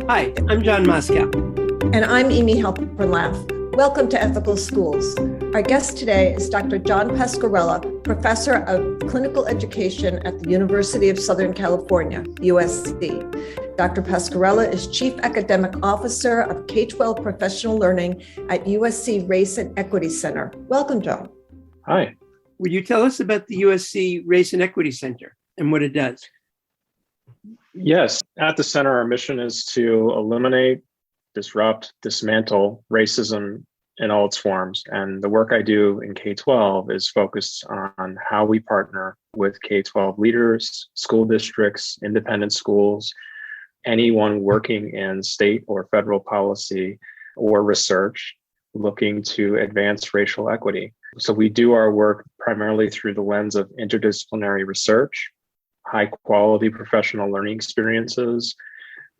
Hi, I'm John Moscow. And I'm Amy Halpern-Laff. Welcome to Ethical Schools. Our guest today is Dr. John Pascarella, Professor of Clinical Education at the University of Southern California, USC. Dr. Pascarella is Chief Academic Officer of K-12 Professional Learning at USC Race and Equity Center. Welcome, John. Hi. Would you tell us about the USC Race and Equity Center and what it does? Yes, at the center, our mission is to eliminate, disrupt, dismantle racism in all its forms. And the work I do in K-12 is focused on how we partner with K-12 leaders, school districts, independent schools, anyone working in state or federal policy or research looking to advance racial equity. So we do our work primarily through the lens of interdisciplinary research, high quality professional learning experiences,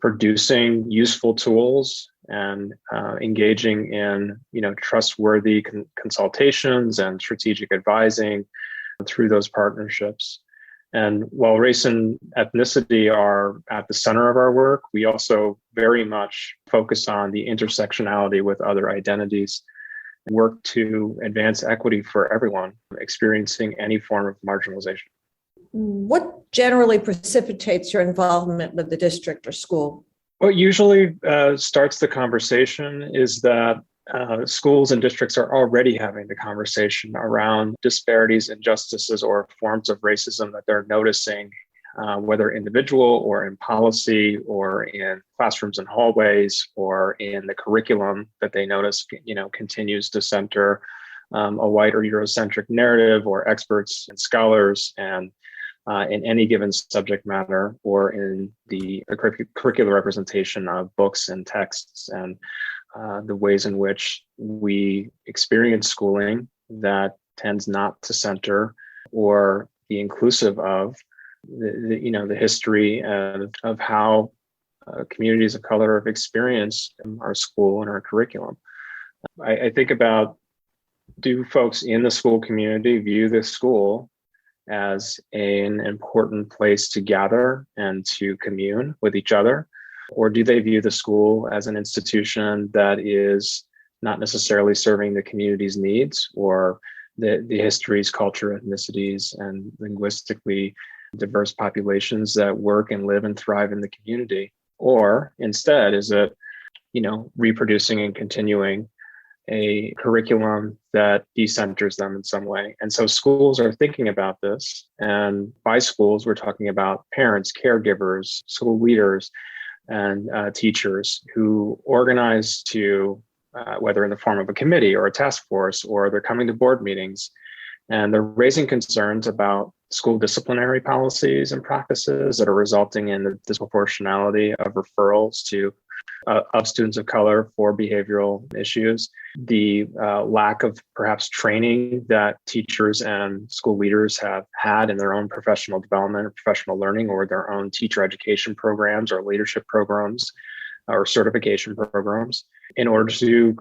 producing useful tools, and engaging in trustworthy consultations and strategic advising through those partnerships. And while race and ethnicity are at the center of our work, we also very much focus on the intersectionality with other identities, work to advance equity for everyone experiencing any form of marginalization. What generally precipitates your involvement with the district or school? What usually starts the conversation is that schools and districts are already having the conversation around disparities, injustices, or forms of racism that they're noticing, whether individual or in policy or in classrooms and hallways or in the curriculum that they notice, continues to center a white or Eurocentric narrative or experts and scholars and in any given subject matter or in the curricular representation of books and texts and the ways in which we experience schooling that tends not to center or be inclusive of the history of how communities of color have experienced our school and our curriculum. I think about, do folks in the school community view the school as an important place to gather and to commune with each other? Or do they view the school as an institution that is not necessarily serving the community's needs or the histories, culture, ethnicities, and linguistically diverse populations that work and live and thrive in the community? Or instead, is it, reproducing and continuing a curriculum that decenters them in some way? And so schools are thinking about this. And by schools, we're talking about parents, caregivers, school leaders, and teachers who organize to, whether in the form of a committee or a task force, or they're coming to board meetings, and they're raising concerns about school disciplinary policies and practices that are resulting in the disproportionality of referrals to of students of color for behavioral issues, the lack of perhaps training that teachers and school leaders have had in their own professional development or professional learning or their own teacher education programs or leadership programs or certification programs in order to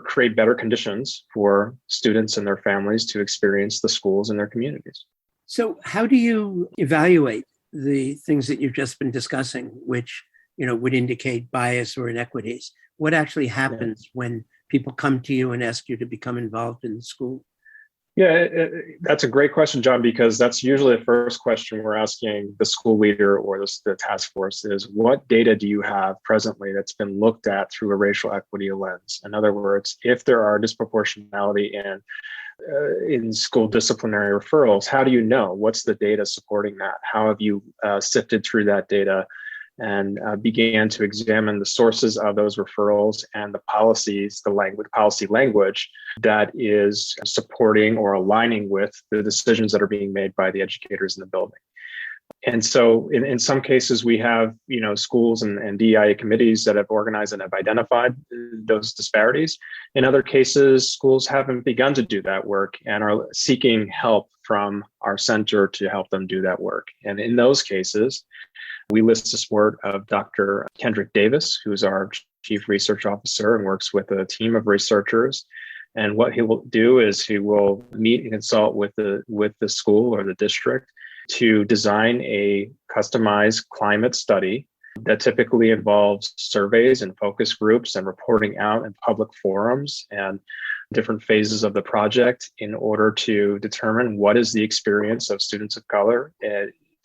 create better conditions for students and their families to experience the schools in their communities. So how do you evaluate the things that you've just been discussing, which would indicate bias or inequities? What actually happens when people come to you and ask you to become involved in the school? Yeah, that's a great question, John, because that's usually the first question we're asking the school leader or the task force is, what data do you have presently that's been looked at through a racial equity lens? In other words, if there are disproportionality in school disciplinary referrals, how do you know? What's the data supporting that? How have you sifted through that data and began to examine the sources of those referrals and the policies, policy language that is supporting or aligning with the decisions that are being made by the educators in the building? And so in some cases, we have, schools and DEI committees that have organized and have identified those disparities. In other cases, schools haven't begun to do that work and are seeking help from our center to help them do that work. And in those cases, we list the support of Dr. Kendrick Davis, who's our chief research officer and works with a team of researchers. And what he will do is he will meet and consult with the school or the district to design a customized climate study that typically involves surveys and focus groups and reporting out in public forums and different phases of the project in order to determine what is the experience of students of color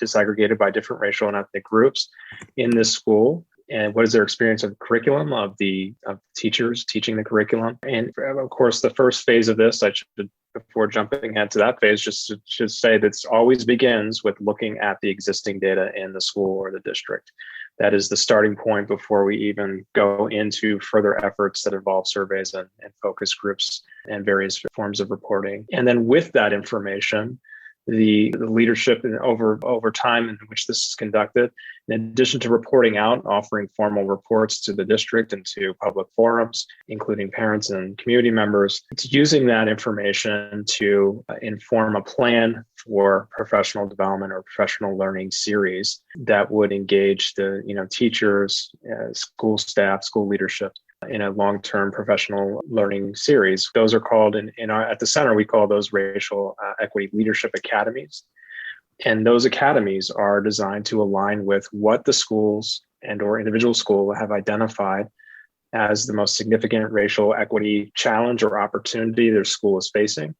disaggregated by different racial and ethnic groups in this school, and what is their experience of the curriculum, of teachers teaching the curriculum. And of course, the first phase of this, before jumping ahead to that phase, should say that it always begins with looking at the existing data in the school or the district. That is the starting point before we even go into further efforts that involve surveys and focus groups and various forms of reporting. And then with that information, the leadership over time in which this is conducted, in addition to reporting out, offering formal reports to the district and to public forums, including parents and community members, it's using that information to inform a plan for professional development or professional learning series that would engage the teachers, school staff, school leadership in a long-term professional learning series. Those are called, at the center, we call those racial equity leadership academies. And those academies are designed to align with what the schools and or individual school have identified as the most significant racial equity challenge or opportunity their school is facing,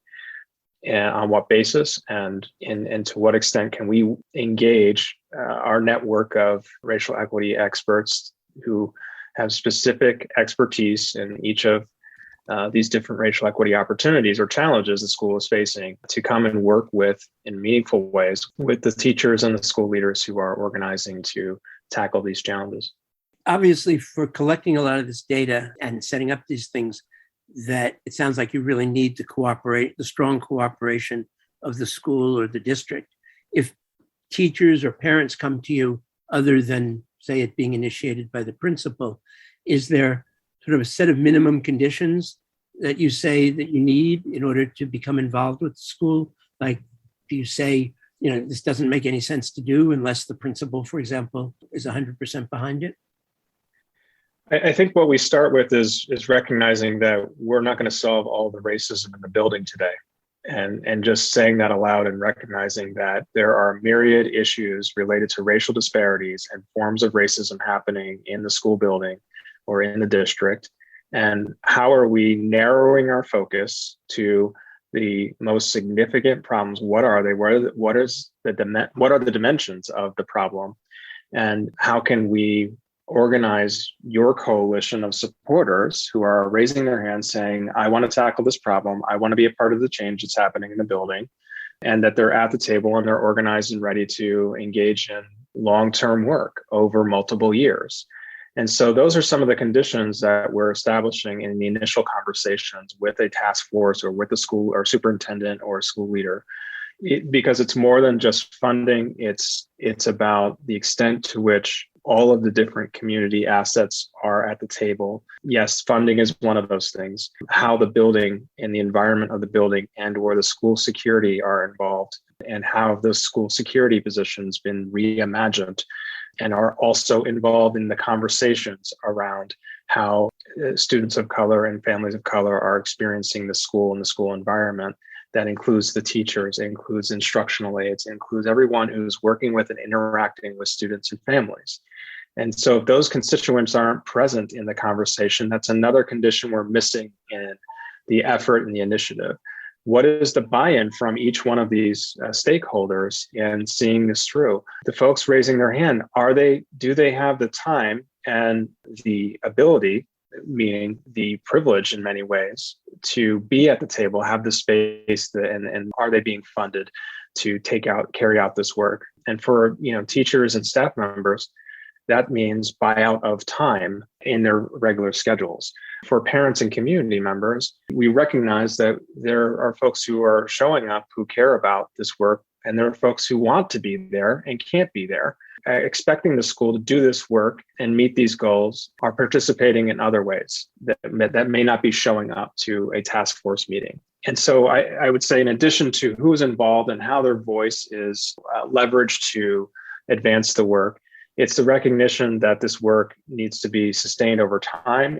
and on what basis, and to what extent can we engage our network of racial equity experts who have specific expertise in each of these different racial equity opportunities or challenges the school is facing, to come and work in meaningful ways with the teachers and the school leaders who are organizing to tackle these challenges. Obviously, for collecting a lot of this data and setting up these things, that it sounds like you really need the strong cooperation of the school or the district. If teachers or parents come to you other than, say, it being initiated by the principal, is there sort of a set of minimum conditions that you say that you need in order to become involved with the school? Like, do you say, this doesn't make any sense to do unless the principal, for example, is 100% behind it? I think what we start with is recognizing that we're not going to solve all the racism in the building today. And just saying that aloud and recognizing that there are myriad issues related to racial disparities and forms of racism happening in the school building or in the district. And how are we narrowing our focus to the most significant problems? What are they? What are the dimensions of the problem? And how can we organize your coalition of supporters who are raising their hands saying, I want to tackle this problem. I want to be a part of the change that's happening in the building, and that they're at the table and they're organized and ready to engage in long-term work over multiple years. And so those are some of the conditions that we're establishing in the initial conversations with a task force or with a school or superintendent or a school leader. Because it's more than just funding, it's about the extent to which all of the different community assets are at the table. Yes, funding is one of those things. How the building and the environment of the building and or the school security are involved, and how have those school security positions been reimagined and are also involved in the conversations around how students of color and families of color are experiencing the school and the school environment. That includes the teachers, it includes instructional aides, it includes everyone who's working with and interacting with students and families. And so if those constituents aren't present in the conversation, that's another condition we're missing in the effort and the initiative. What is the buy-in from each one of these stakeholders in seeing this through? The folks raising their hand, do they have the time and the ability, meaning the privilege in many ways, to be at the table, have the space, and are they being funded to carry out this work? And for teachers and staff members, that means buyout of time in their regular schedules. For parents and community members, we recognize that there are folks who are showing up who care about this work, and there are folks who want to be there and can't be there. Expecting the school to do this work and meet these goals are participating in other ways that may not be showing up to a task force meeting. And so I would say, in addition to who's involved and how their voice is leveraged to advance the work, it's the recognition that this work needs to be sustained over time.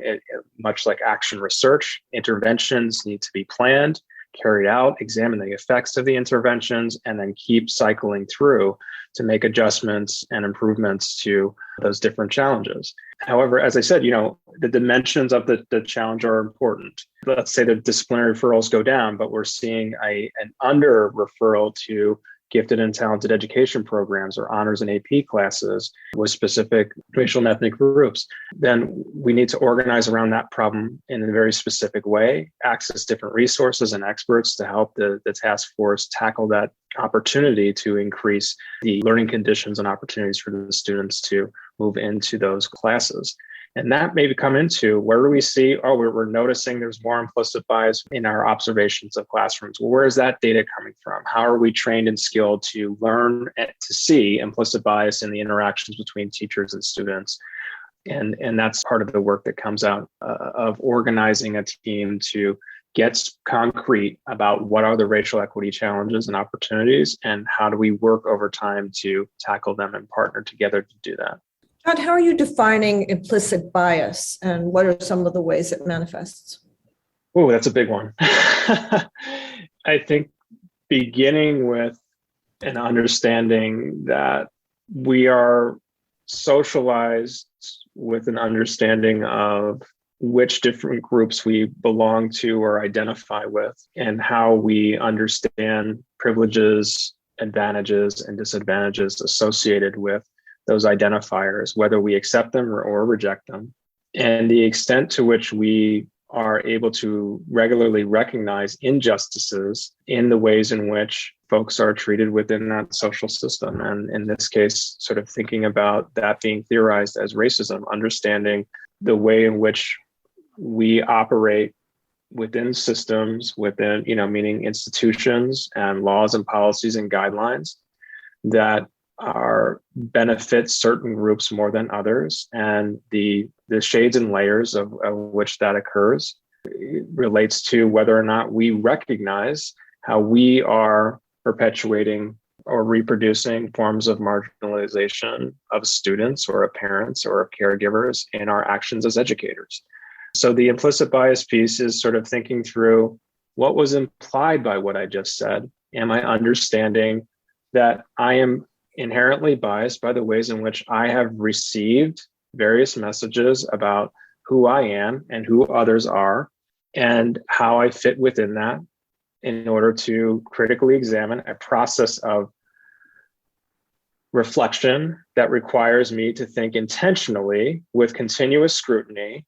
Much like action research, interventions need to be planned, carried out, examine the effects of the interventions, and then keep cycling through to make adjustments and improvements to those different challenges. However, as I said, the dimensions of the challenge are important. Let's say the disciplinary referrals go down, but we're seeing an under referral to gifted and talented education programs or honors and AP classes with specific racial and ethnic groups, then we need to organize around that problem in a very specific way, access different resources and experts to help the task force tackle that opportunity to increase the learning conditions and opportunities for the students to move into those classes. And that may come into where do we see, we're noticing there's more implicit bias in our observations of classrooms. Well, where is that data coming from? How are we trained and skilled to learn and to see implicit bias in the interactions between teachers and students? And that's part of the work that comes out of organizing a team to get concrete about what are the racial equity challenges and opportunities, and how do we work over time to tackle them and partner together to do that. John, how are you defining implicit bias, and what are some of the ways it manifests? Oh, that's a big one. I think beginning with an understanding that we are socialized with an understanding of which different groups we belong to or identify with, and how we understand privileges, advantages, and disadvantages associated with those identifiers, whether we accept them or reject them, and the extent to which we are able to regularly recognize injustices in the ways in which folks are treated within that social system. And in this case, sort of thinking about that being theorized as racism, understanding the way in which we operate within systems, meaning institutions and laws and policies and guidelines that benefit certain groups more than others, and the shades and layers of which that occurs relates to whether or not we recognize how we are perpetuating or reproducing forms of marginalization of students or of parents or of caregivers in our actions as educators. So the implicit bias piece is sort of thinking through what was implied by what I just said. Am I understanding that I am inherently biased by the ways in which I have received various messages about who I am and who others are, and how I fit within that, in order to critically examine a process of reflection that requires me to think intentionally with continuous scrutiny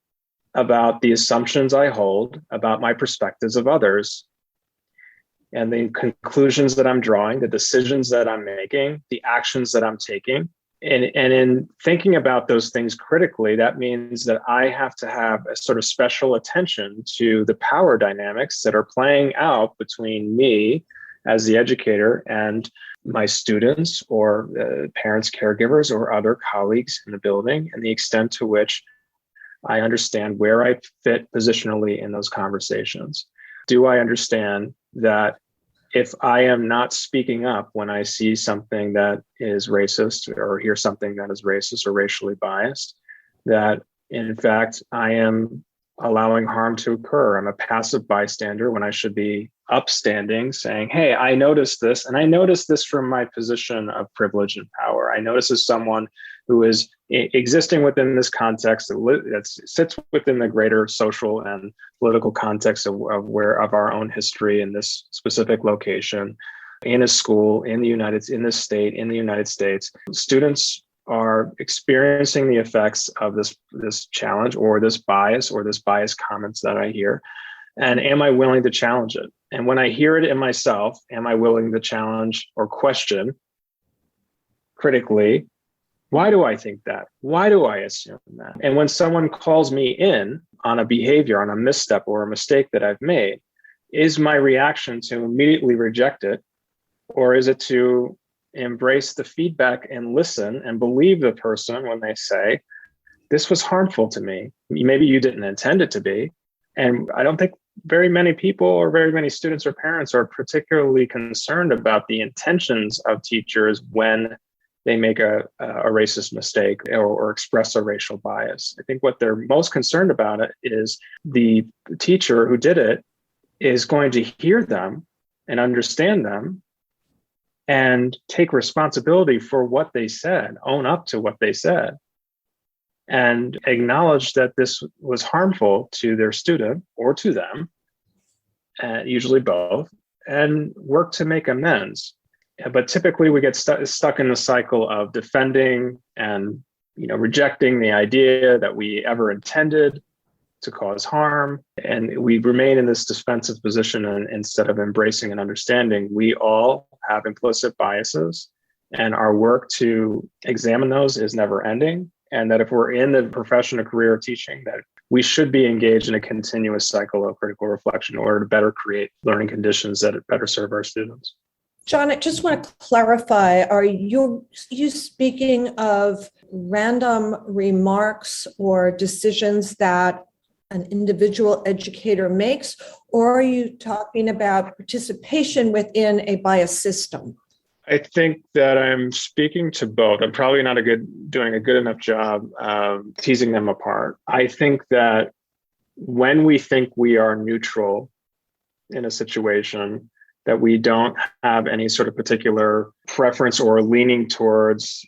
about the assumptions I hold about my perspectives of others, and the conclusions that I'm drawing, the decisions that I'm making, the actions that I'm taking. And in thinking about those things critically, that means that I have to have a sort of special attention to the power dynamics that are playing out between me as the educator and my students or parents, caregivers, or other colleagues in the building, and the extent to which I understand where I fit positionally in those conversations. Do I understand that if I am not speaking up when I see something that is racist or hear something that is racist or racially biased, that in fact I am allowing harm to occur? I'm a passive bystander when I should be upstanding, saying, hey, I noticed this, and I noticed this from my position of privilege and power. I notice as someone who is existing within this context that sits within the greater social and political context of our own history in this specific location, in a school, in the United States. Students are experiencing the effects of this challenge or this bias comments that I hear. And am I willing to challenge it? And when I hear it in myself, am I willing to challenge or question critically, why do I think that? Why do I assume that? And when someone calls me in on a behavior, on a misstep or a mistake that I've made, is my reaction to immediately reject it? Or is it to embrace the feedback and listen and believe the person when they say, this was harmful to me. Maybe you didn't intend it to be. And I don't think very many people or very many students or parents are particularly concerned about the intentions of teachers when they make a racist mistake or express a racial bias. I think what they're most concerned about it is the teacher who did it is going to hear them and understand them and take responsibility for what they said, own up to what they said, and acknowledge that this was harmful to their student or to them, usually both, and work to make amends. But typically we get stuck in the cycle of defending and rejecting the idea that we ever intended to cause harm. And we remain in this defensive position, and instead of embracing and understanding, we all have implicit biases, and our work to examine those is never ending. And that if we're in the profession or career of teaching, that we should be engaged in a continuous cycle of critical reflection in order to better create learning conditions that better serve our students. John, I just want to clarify, are you speaking of random remarks or decisions that an individual educator makes, or are you talking about participation within a bias system? I think that I'm speaking to both. I'm probably not doing a good enough job of teasing them apart. I think that when we think we are neutral in a situation, that we don't have any sort of particular preference or leaning towards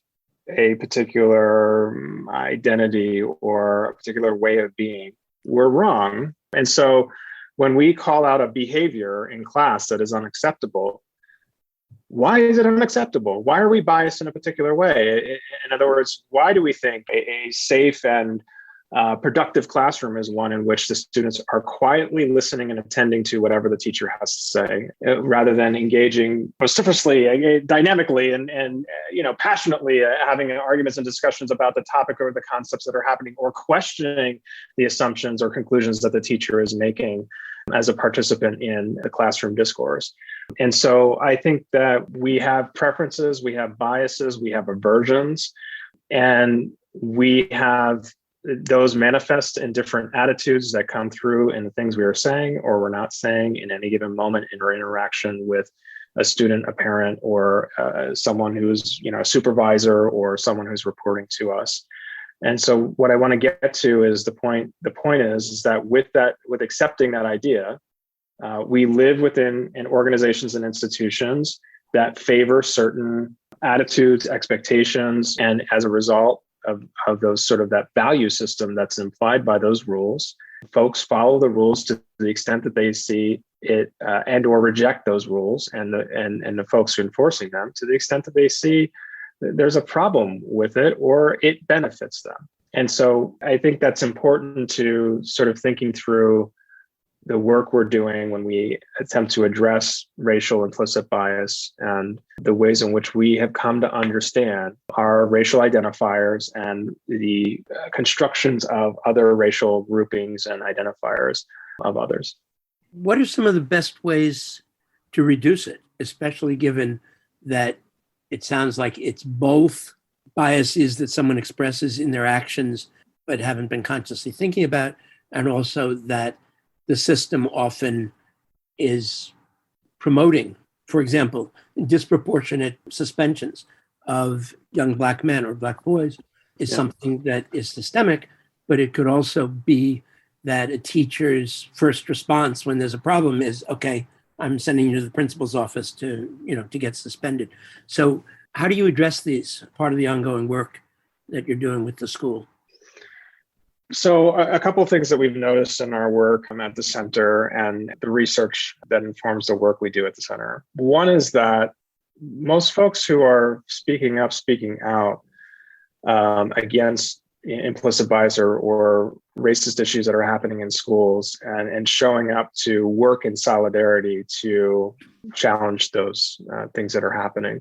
a particular identity or a particular way of being, we're wrong. And so when we call out a behavior in class that is unacceptable, why is it unacceptable? Why are we biased in a particular way? In other words, why do we think a safe and productive classroom is one in which the students are quietly listening and attending to whatever the teacher has to say, rather than engaging vociferously, dynamically, and passionately having arguments and discussions about the topic or the concepts that are happening, or questioning the assumptions or conclusions that the teacher is making as a participant in the classroom discourse. And so I think that we have preferences, we have biases, we have aversions, and we have those manifest in different attitudes that come through in the things we are saying or we're not saying in any given moment in our interaction with a student, a parent, or someone who's a supervisor or someone who's reporting to us. And so what I want to get to is the point is that with accepting that idea, we live within organizations and institutions that favor certain attitudes, expectations, and as a result of those sort of that value system that's implied by those rules, folks follow the rules to the extent that they see it and or reject those rules, and the folks enforcing them to the extent that they see there's a problem with it or it benefits them. And so I think that's important to sort of thinking through the work we're doing when we attempt to address racial implicit bias and the ways in which we have come to understand our racial identifiers and the constructions of other racial groupings and identifiers of others. What are some of the best ways to reduce it, especially given that it sounds like it's both biases that someone expresses in their actions but haven't been consciously thinking about, and also that the system often is promoting, for example, disproportionate suspensions of young Black men or Black boys is something that is systemic, but it could also be that a teacher's first response when there's a problem is, okay, I'm sending you to the principal's office to get suspended. So how do you address these, part of the ongoing work that you're doing with the school? So a couple of things that we've noticed in our work at the center and the research that informs the work we do at the center. One is that most folks who are speaking out against implicit bias or racist issues that are happening in schools and showing up to work in solidarity to challenge those things that are happening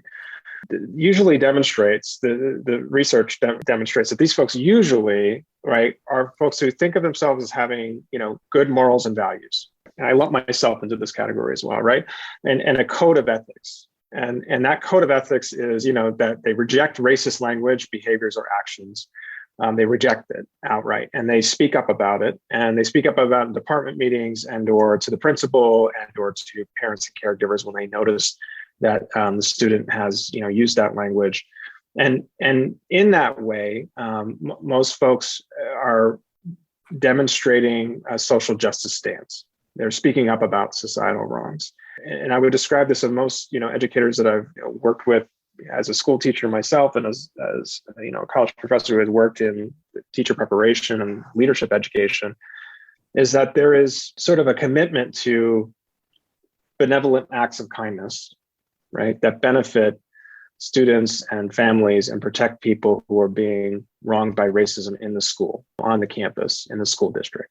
usually demonstrates, the research demonstrates that these folks usually, right, are folks who think of themselves as having, good morals and values. And I lump myself into this category as well, right? And a code of ethics. And that code of ethics is, that they reject racist language, behaviors, or actions. They reject it outright, and they speak up about it. And they speak up about it in department meetings and or to the principal and or to parents and caregivers when they notice that the student has, used that language. And in that way, most folks are demonstrating a social justice stance. They're speaking up about societal wrongs. And I would describe this, of most, educators that I've worked with as a school teacher myself, and as a college professor who has worked in teacher preparation and leadership education, is that there is sort of a commitment to benevolent acts of kindness, right, that benefit students and families and protect people who are being wronged by racism in the school, on the campus, in the school district.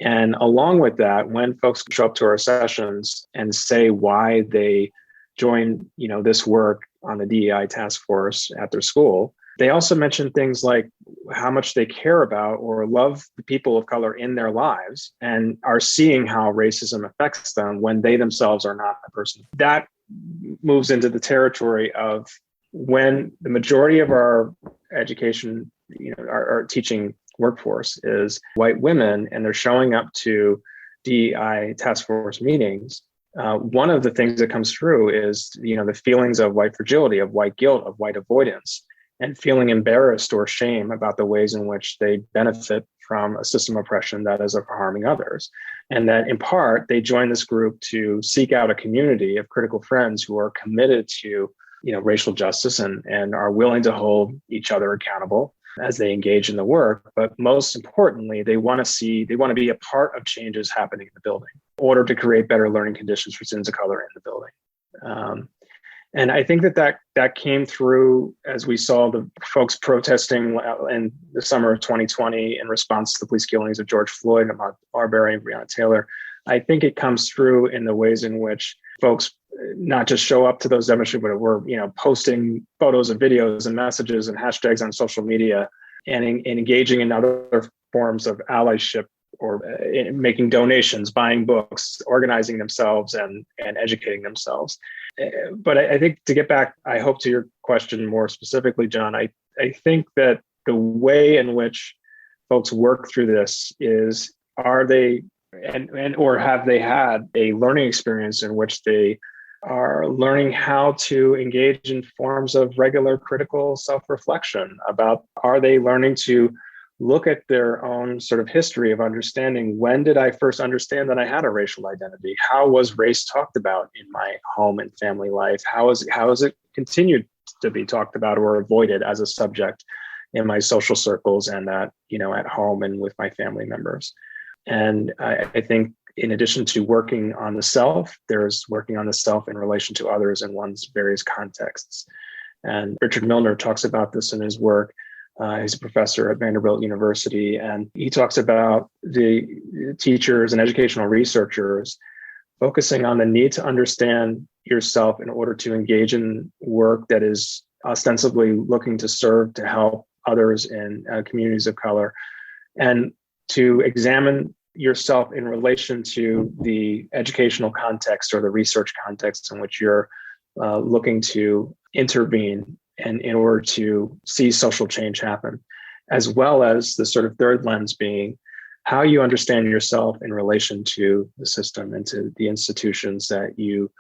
And along with that, when folks show up to our sessions and say why they join, this work on the DEI task force at their school, they also mention things like how much they care about or love the people of color in their lives and are seeing how racism affects them when they themselves are not a person. That moves into the territory of when the majority of our education, our teaching workforce is white women, and they're showing up to DEI task force meetings. One of the things that comes through is, the feelings of white fragility, of white guilt, of white avoidance, and feeling embarrassed or shame about the ways in which they benefit from a system of oppression that is harming others. And that in part, they join this group to seek out a community of critical friends who are committed to, racial justice and are willing to hold each other accountable as they engage in the work. But most importantly, they want to be a part of changes happening in the building in order to create better learning conditions for students of color in the building. And I think that came through as we saw the folks protesting in the summer of 2020 in response to the police killings of George Floyd, Ahmaud Arbery, and Breonna Taylor. I think it comes through in the ways in which folks not just show up to those demonstrations, but we're posting photos and videos and messages and hashtags on social media and engaging in other forms of allyship, or making donations, buying books, organizing themselves and educating themselves. But I think, to get back, I hope, to your question more specifically, John, I think that the way in which folks work through this is, are they or have they had a learning experience in which they are learning how to engage in forms of regular critical self-reflection about, are they learning to look at their own sort of history of understanding, when did I first understand that I had a racial identity? How was race talked about in my home and family life? How is it continued to be talked about or avoided as a subject in my social circles and at home and with my family members? And I think, in addition to working on the self, there's working on the self in relation to others in one's various contexts. And Richard Milner talks about this in his work. He's a professor at Vanderbilt University, and he talks about the teachers and educational researchers focusing on the need to understand yourself in order to engage in work that is ostensibly looking to serve, to help others in communities of color, and to examine yourself in relation to the educational context or the research context in which you're looking to intervene and in order to see social change happen, as well as the sort of third lens being how you understand yourself in relation to the system and to the institutions that you,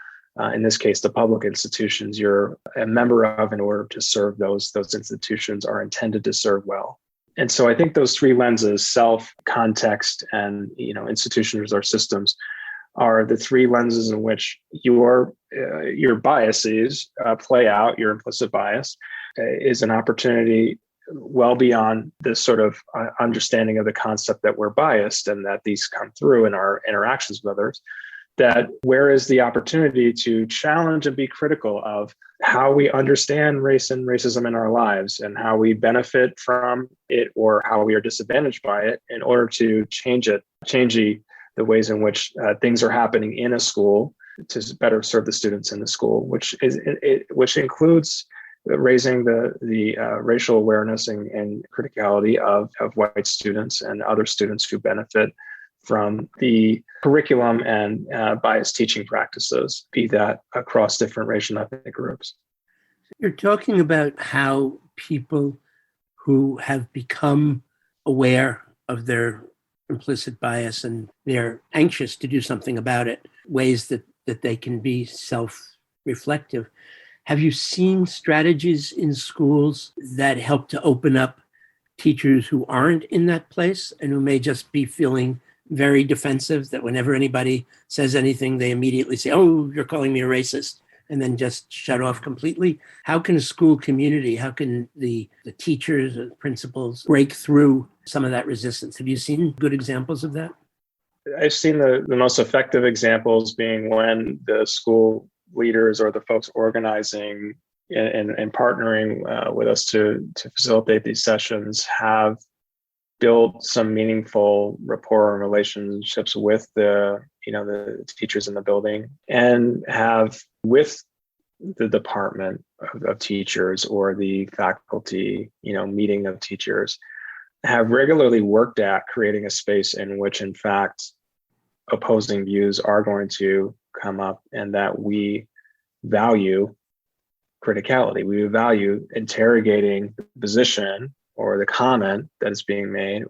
in this case, the public institutions you're a member of, in order to serve those institutions are intended to serve well. And so I think those three lenses, self, context, and institutions or systems, are the three lenses in which your biases play out. Your implicit bias is an opportunity well beyond this sort of understanding of the concept that we're biased and that these come through in our interactions with others. That where is the opportunity to challenge and be critical of how we understand race and racism in our lives, and how we benefit from it or how we are disadvantaged by it, in order to change the ways in which things are happening in a school to better serve the students in the school, which includes raising the racial awareness and criticality of white students and other students who benefit from the curriculum and biased teaching practices, be that across different racial and ethnic groups. You're talking about how people who have become aware of their implicit bias and they're anxious to do something about it, ways that they can be self-reflective. Have you seen strategies in schools that help to open up teachers who aren't in that place and who may just be feeling very defensive, that whenever anybody says anything, they immediately say, oh, you're calling me a racist, and then just shut off completely? How can a school community, how can the teachers and principals break through some of that resistance? Have you seen good examples of that? I've seen the most effective examples being when the school leaders or the folks organizing and partnering with us to facilitate these sessions have built some meaningful rapport and relationships with the teachers in the building, and have with the department of teachers or the faculty, meeting of teachers, have regularly worked at creating a space in which, in fact, opposing views are going to come up, and that we value criticality. We value interrogating the position or the comment that is being made,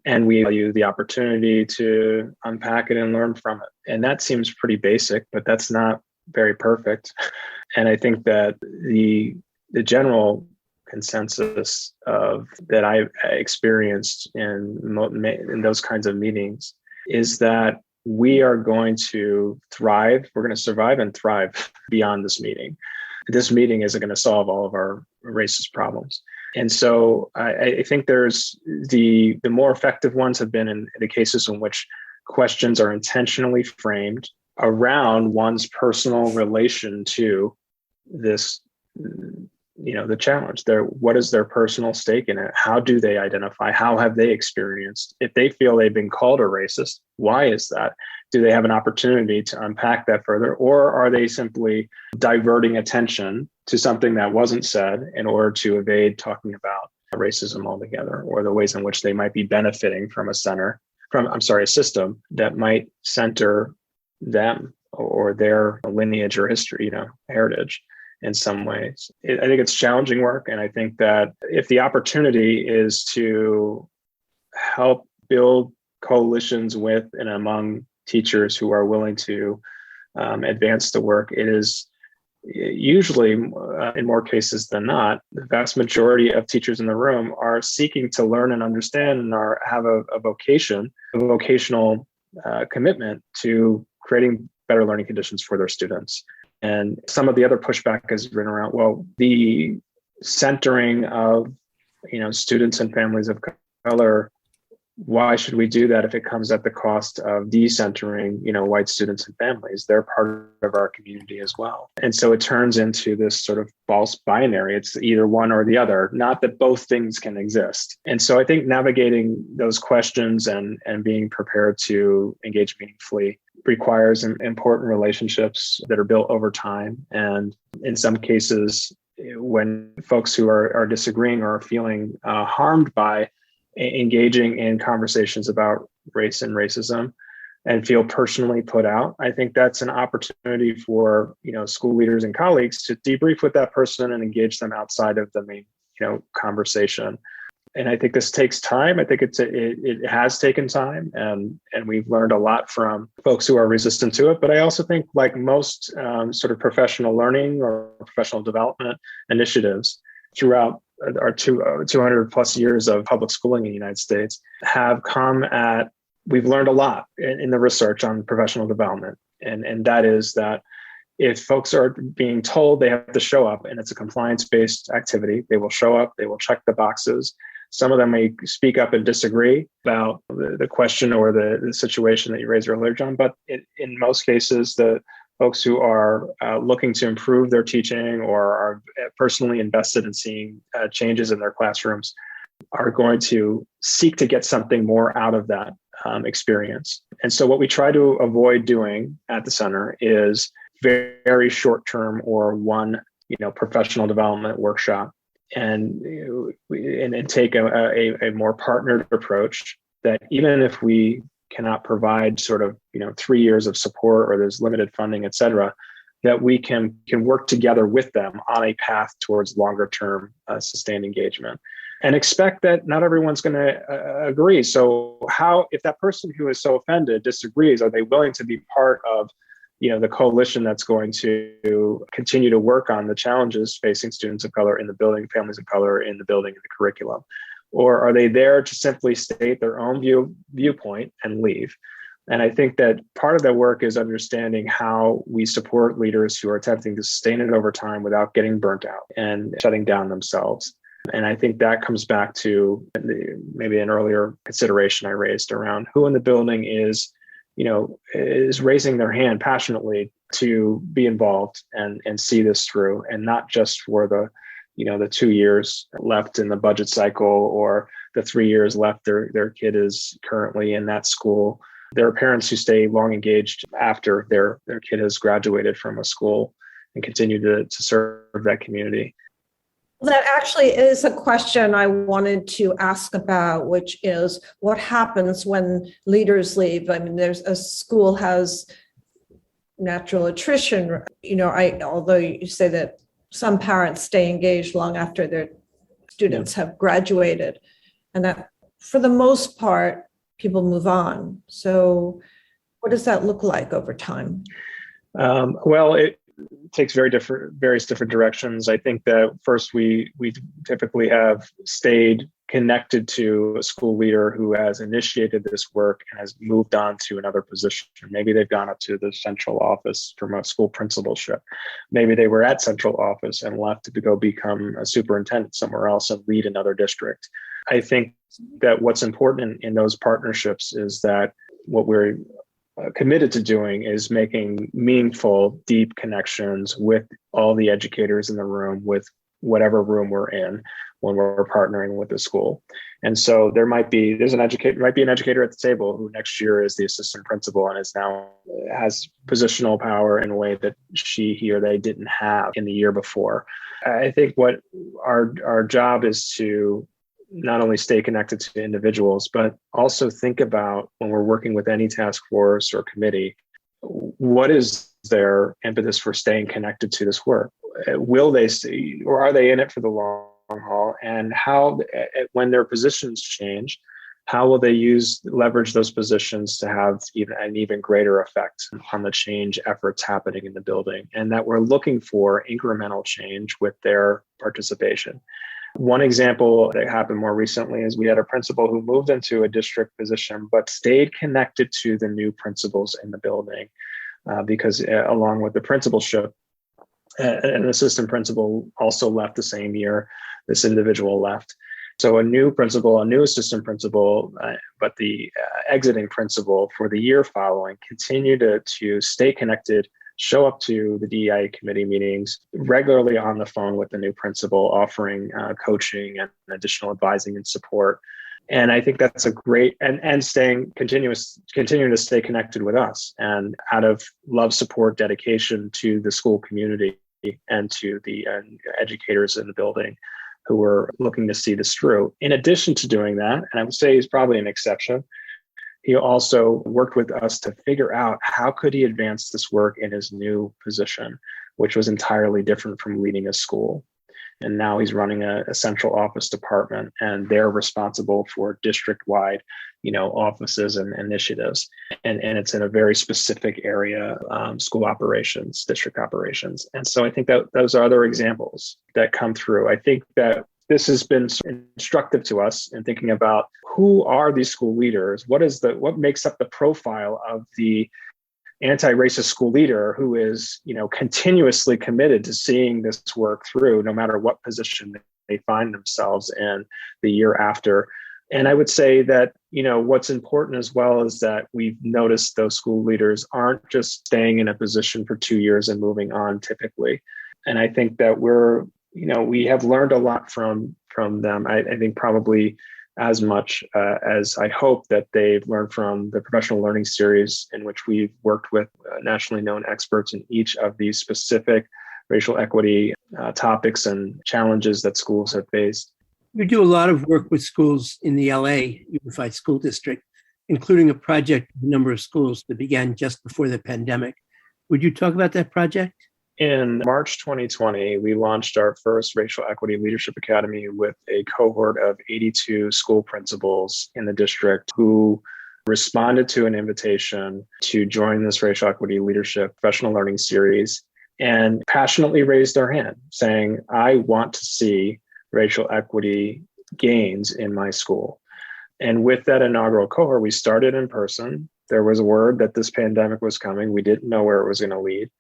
and we value the opportunity to unpack it and learn from it. And that seems pretty basic, but that's not very perfect. And I think that the general consensus that I've experienced in those kinds of meetings is that we are going to thrive. We're going to survive and thrive beyond this meeting. This meeting isn't going to solve all of our racist problems. And so I think there's the more effective ones have been in the cases in which questions are intentionally framed around one's personal relation to this, the challenge. What is their personal stake in it? How do they identify? How have they experienced? If they feel they've been called a racist, why is that? Do they have an opportunity to unpack that further? Or are they simply diverting attention to something that wasn't said in order to evade talking about racism altogether, or the ways in which they might be benefiting from a system that might center them or their lineage or history, heritage in some ways? I think it's challenging work. And I think that if the opportunity is to help build coalitions with and among teachers who are willing to advance the work, it is usually, in more cases than not, the vast majority of teachers in the room are seeking to learn and understand and have a vocational commitment to creating better learning conditions for their students. And some of the other pushback has been around, well, the centering of, students and families of color. Why should we do that if it comes at the cost of decentering, white students and families? They're part of our community as well. And so it turns into this sort of false binary. It's either one or the other, not that both things can exist. And so I think navigating those questions and being prepared to engage meaningfully requires important relationships that are built over time. And in some cases, when folks who are disagreeing or are feeling harmed by engaging in conversations about race and racism and feel personally put out, I think that's an opportunity for, school leaders and colleagues to debrief with that person and engage them outside of the main, conversation. And I think this takes time. I think it has taken time, and we've learned a lot from folks who are resistant to it. But I also think, like most sort of professional learning or professional development initiatives throughout our 200 plus years of public schooling in the United States, we've learned a lot in the research on professional development. And that is that if folks are being told they have to show up and it's a compliance-based activity, they will show up, they will check the boxes. Some of them may speak up and disagree about the question or the situation that you raised earlier, John. But in most cases, the folks who are looking to improve their teaching or are personally invested in seeing changes in their classrooms are going to seek to get something more out of that experience. And so what we try to avoid doing at the center is very short-term or one, professional development workshop, and take a more partnered approach that even if we cannot provide sort of 3 years of support or there's limited funding, et cetera, that we can work together with them on a path towards longer term sustained engagement, and expect that not everyone's going to agree. So if that person who is so offended disagrees, are they willing to be part of the coalition that's going to continue to work on the challenges facing students of color in the building, families of color in the building, and the curriculum? Or are they there to simply state their own viewpoint and leave? And I think that part of that work is understanding how we support leaders who are attempting to sustain it over time without getting burnt out and shutting down themselves. And I think that comes back to maybe an earlier consideration I raised around who in the building is raising their hand passionately to be involved and see this through, and not just for the 2 years left in the budget cycle or the 3 years left their kid is currently in that school. There are parents who stay long engaged after their kid has graduated from a school and continue to serve that community. That actually is a question I wanted to ask about, which is what happens when leaders leave. I mean, there's a school has natural attrition. Although you say that some parents stay engaged long after their students have graduated, and that for the most part, people move on. So what does that look like over time? Well, it takes various different directions. I think that first we typically have stayed connected to a school leader who has initiated this work and has moved on to another position. Maybe they've gone up to the central office from a school principalship. Maybe they were at central office and left to go become a superintendent somewhere else and lead another district. I think that what's important in those partnerships is that what we're committed to doing is making meaningful, deep connections with all the educators in the room, with whatever room we're in when we're partnering with the school. And so there might be an educator at the table who next year is the assistant principal and is now has positional power in a way that he or they didn't have in the year before. I think what our job is to not only stay connected to individuals, but also think about when we're working with any task force or committee, what is their impetus for staying connected to this work? Will they stay, or are they in it for the long haul? And how, when their positions change, how will they leverage those positions to have an even greater effect on the change efforts happening in the building? And that we're looking for incremental change with their participation. One example that happened more recently is we had a principal who moved into a district position, but stayed connected to the new principals in the building because along with the principalship, an assistant principal also left the same year this individual left. So a new principal, a new assistant principal, but the exiting principal for the year following continued to stay connected, show up to the DEI committee meetings, regularly on the phone with the new principal, offering coaching and additional advising and support. And I think that's a great, and continuing to stay connected with us, and out of love, support, dedication to the school community and to the educators in the building who are looking to see this through. In addition to doing that, and I would say he's probably an exception, he also worked with us to figure out how could he advance this work in his new position, which was entirely different from leading a school. And now he's running a central office department, and they're responsible for district-wide, offices and initiatives. And it's in a very specific area, school operations, district operations. And so I think that those are other examples that come through. I think that this has been instructive to us in thinking about who are these school leaders? What makes up the profile of the anti-racist school leader who is, continuously committed to seeing this work through, no matter what position they find themselves in the year after. And I would say that, what's important as well is that we've noticed those school leaders aren't just staying in a position for 2 years and moving on typically. And I think that we have learned a lot from them. I think probably as much as I hope that they've learned from the professional learning series, in which we've worked with nationally known experts in each of these specific racial equity topics and challenges that schools have faced. You do a lot of work with schools in the LA Unified School District, including a project with a number of schools that began just before the pandemic. Would you talk about that project? In March 2020, we launched our first Racial Equity Leadership Academy with a cohort of 82 school principals in the district who responded to an invitation to join this Racial Equity Leadership Professional Learning Series and passionately raised their hand saying, I want to see racial equity gains in my school. And with that inaugural cohort, we started in person. There was a word that this pandemic was coming. We didn't know where it was going to lead.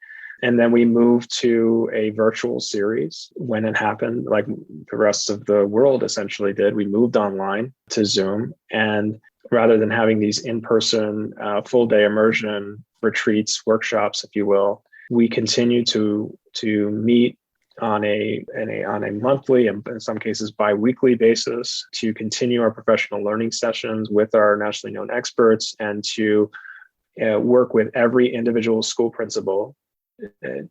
And then we moved to a virtual series when it happened, like the rest of the world essentially did. We moved online to Zoom. And rather than having these in-person full day immersion retreats, workshops, if you will, we continue to meet on a monthly and in some cases bi-weekly basis to continue our professional learning sessions with our nationally known experts and to work with every individual school principal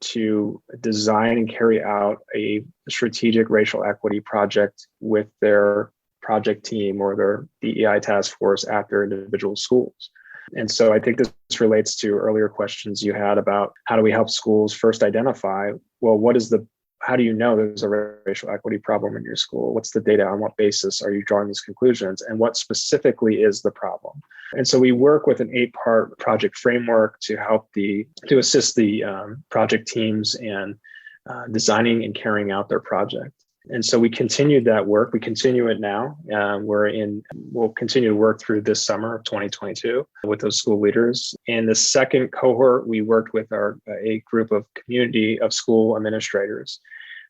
to design and carry out a strategic racial equity project with their project team or their DEI task force at their individual schools. And so I think this relates to earlier questions you had about how do we help schools first identify, well, how do you know there's a racial equity problem in your school? What's the data? On what basis are you drawing these conclusions? And what specifically is the problem? And so we work with an 8-part project framework to help to assist the project teams in designing and carrying out their project. And so we continued that work. We continue it now. We'll continue to work through this summer of 2022 with those school leaders. In the second cohort, we worked with a group of community of school administrators,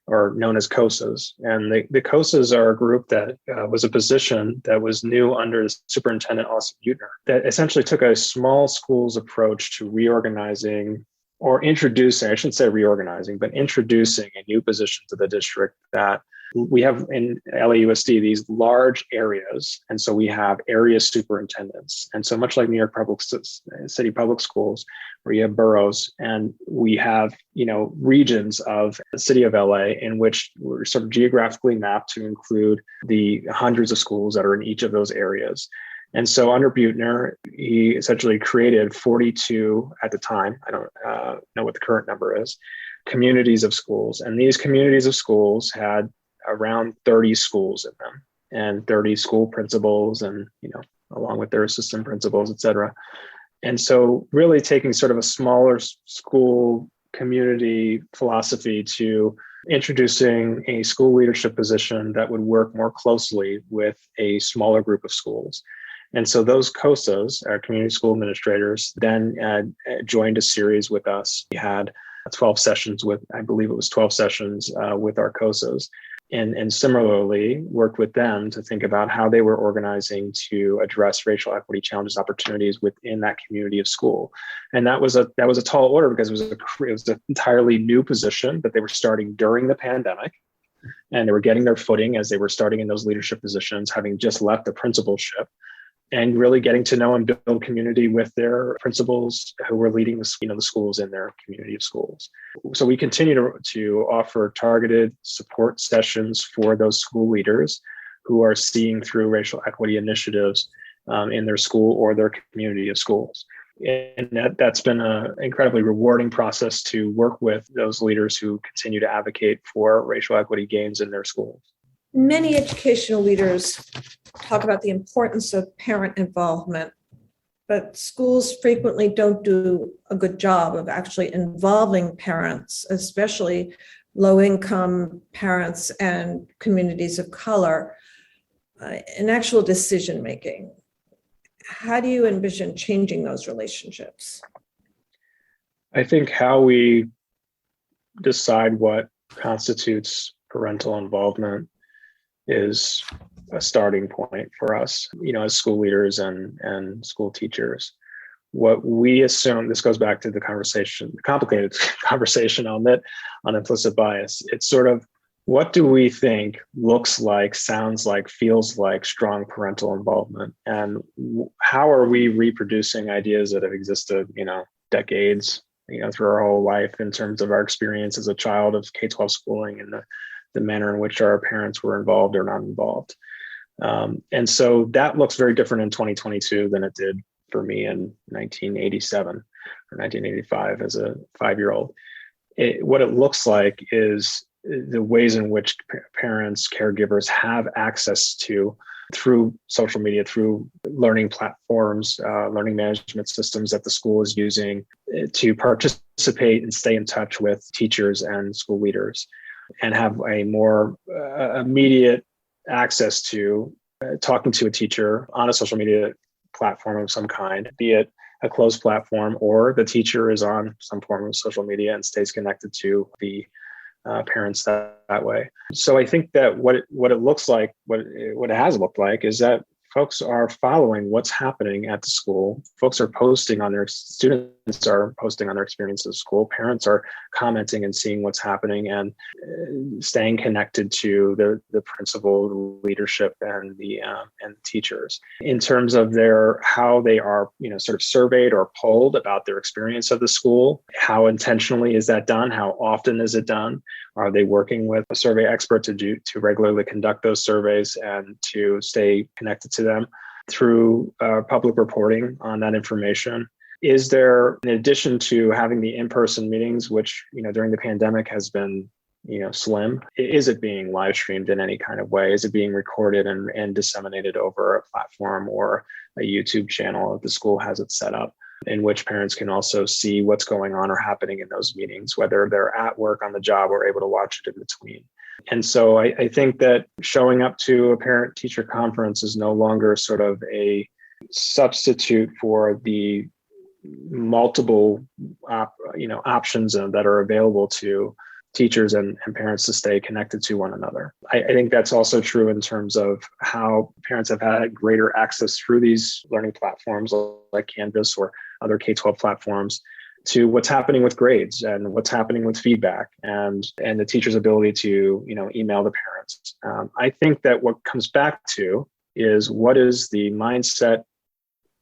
or known as COSAs. And the COSAs are a group that was a position that was new under Superintendent Austin Buettner, that essentially took a small schools approach to reorganizing or introducing, I shouldn't say reorganizing, but introducing a new position to the district that we have in LAUSD, these large areas. And so we have area superintendents. And so much like New York City Public Schools, where you have boroughs, and we have, regions of the city of LA in which we're sort of geographically mapped to include the hundreds of schools that are in each of those areas. And so under Buettner, he essentially created 42 at the time, I don't know what the current number is, communities of schools. And these communities of schools had around 30 schools in them and 30 school principals and, along with their assistant principals, et cetera. And so really taking sort of a smaller school community philosophy to introducing a school leadership position that would work more closely with a smaller group of schools. And so those COSAs, our community school administrators, then joined a series with us. We had 12 sessions with our COSAs. And similarly worked with them to think about how they were organizing to address racial equity challenges, opportunities within that community of school. And that was a tall order because it was an entirely new position that they were starting during the pandemic. And they were getting their footing as they were starting in those leadership positions, having just left the principalship, and really getting to know and build community with their principals who were leading the schools in their community of schools. So we continue to offer targeted support sessions for those school leaders who are seeing through racial equity initiatives in their school or their community of schools. And that's been an incredibly rewarding process to work with those leaders who continue to advocate for racial equity gains in their schools. Many educational leaders talk about the importance of parent involvement, but schools frequently don't do a good job of actually involving parents, especially low-income parents and communities of color, in actual decision-making. How do you envision changing those relationships? I think how we decide what constitutes parental involvement is a starting point for us, as school leaders and school teachers. What we assume, this goes back to the complicated conversation on implicit bias. It's sort of, what do we think looks like, sounds like, feels like strong parental involvement? And how are we reproducing ideas that have existed, decades, through our whole life in terms of our experience as a child of K-12 schooling and the manner in which our parents were involved or not involved. And so that looks very different in 2022 than it did for me in 1987 or 1985 as a 5-year-old. What it looks like is the ways in which parents, caregivers have access to, through social media, through learning platforms, learning management systems that the school is using to participate and stay in touch with teachers and school leaders, and have a more immediate access to talking to a teacher on a social media platform of some kind, be it a closed platform or the teacher is on some form of social media and stays connected to the parents that way. So I think that what it looks like, what it has looked like, is that folks are following what's happening at the school. Folks are posting on their students are posting on their experiences at school. Parents are commenting and seeing what's happening and staying connected to the principal, the leadership, and the teachers in terms of how they are, sort of surveyed or polled about their experience of the school. How intentionally is that done? How often is it done? Are they working with a survey expert to regularly conduct those surveys and to stay connected to them through public reporting on that information? Is there, in addition to having the in-person meetings, which during the pandemic has been slim, is it being live streamed in any kind of way? Is it being recorded and disseminated over a platform or a YouTube channel that the school has it set up, in which parents can also see what's going on or happening in those meetings, whether they're at work on the job or able to watch it in between? And so I think that showing up to a parent-teacher conference is no longer sort of a substitute for the multiple options that are available to teachers and parents to stay connected to one another. I think that's also true in terms of how parents have had greater access through these learning platforms like Canvas or other K-12 platforms to what's happening with grades and what's happening with feedback and the teacher's ability to email the parents. I think that what comes back to is what is the mindset,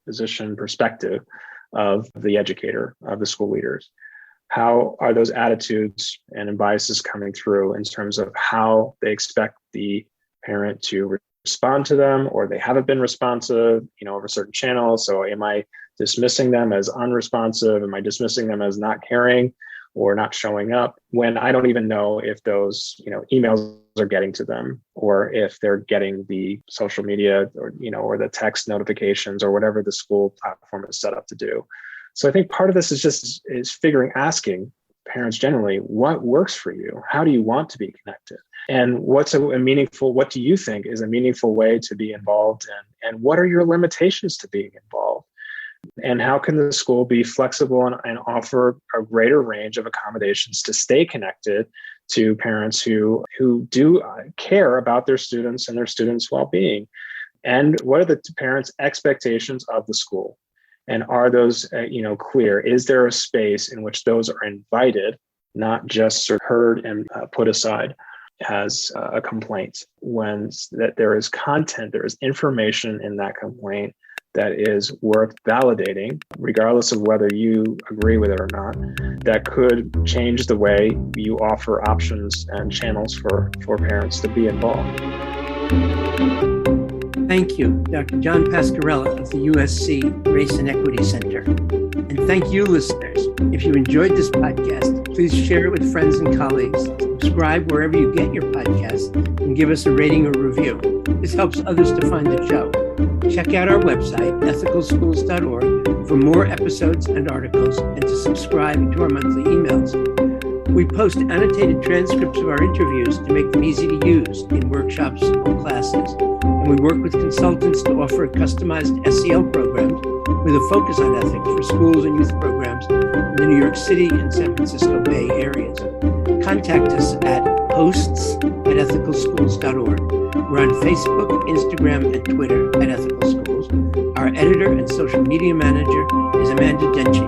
position, perspective of the educator, of the school leaders. How are those attitudes and biases coming through in terms of how they expect the parent to respond to them, or they haven't been responsive, over certain channels? So am I dismissing them as unresponsive? Am I dismissing them as not caring or not showing up when I don't even know if those, emails are getting to them, or if they're getting the social media or the text notifications or whatever the school platform is set up to do? So I think part of this is asking parents generally, what works for you? How do you want to be connected? And what do you think is a meaningful way to be involved in? And what are your limitations to being involved? And how can the school be flexible and offer a greater range of accommodations to stay connected to parents who do care about their students and their students' well-being? And what are the parents' expectations of the school? And are those, clear? Is there a space in which those are invited, not just sort of heard and put aside as a complaint? When that there is content, there is information in that complaint that is worth validating, regardless of whether you agree with it or not, that could change the way you offer options and channels for parents to be involved. Thank you, Dr. John Pascarella of the USC Race and Equity Center. And thank you, listeners. If you enjoyed this podcast, please share it with friends and colleagues, subscribe wherever you get your podcasts, and give us a rating or review. This helps others to find the show. Check out our website, ethicalschools.org, for more episodes and articles, and to subscribe to our monthly emails. We post annotated transcripts of our interviews to make them easy to use in workshops or classes. And we work with consultants to offer customized SEL programs with a focus on ethics for schools and youth programs in the New York City and San Francisco Bay areas. Contact us at hosts@ethicalschools.org. We're on Facebook, Instagram, and Twitter at Ethical Schools. Our editor and social media manager is Amanda Denchi.